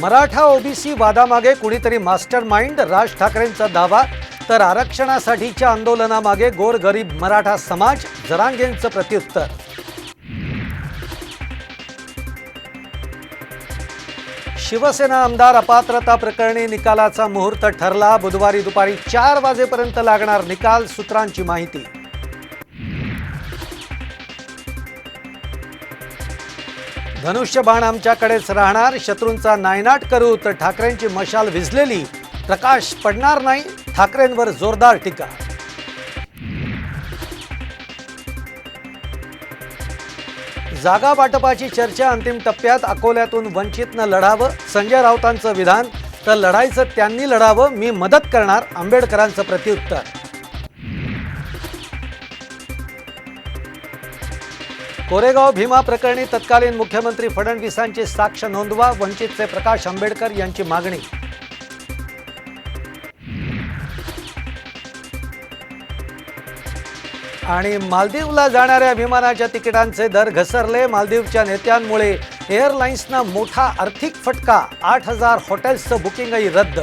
Maratha OBC वादामागे कुणीतरी master mind, राज ठाकरेंचा दावा. तर आरक्षणासाठीच्या आंदोलनामागे गोरगरीब मराठा समाज, जरांगेंचं प्रत्युत्तर. शिवसेना आमदार अपात्रता प्रकरणी निकालाचा मुहूर्त ठरला. बुधवारी दुपारी 4 वाजेपर्यंत लागणार निकाल, सूत्रांची माहिती. धनुष्यबाण आमच्याकडेच राहणार, शत्रूंचा नायनाट करू, तर ठाकरेंची मशाल विझलेली, प्रकाश पडणार नाही, ठाकरेंवर जोरदार टीका. जागा वाटपाची चर्चा अंतिम टप्प्यात. अकोल्यातून वंचितनं लढावं, संजय राऊतांचं विधान. तर लढायचं त्यांनी लढावं, मी मदत करणार, आंबेडकरांचं प्रत्युत्तर. कोरेगाव भीमा प्रकरणी तत्कालीन मुख्यमंत्री फडणवीसांची साक्ष नोंदवा, वंचितचे प्रकाश आंबेडकर यांची मागणी. आणि मालदीवला जाणाऱ्या विमानाच्या तिकिटांचे दर घसरले. मालदीवच्या नेत्यांमुळे एअरलाइन्सना मोठा आर्थिक फटका. 8,000 हॉटेल्सचं बुकिंगही रद्द.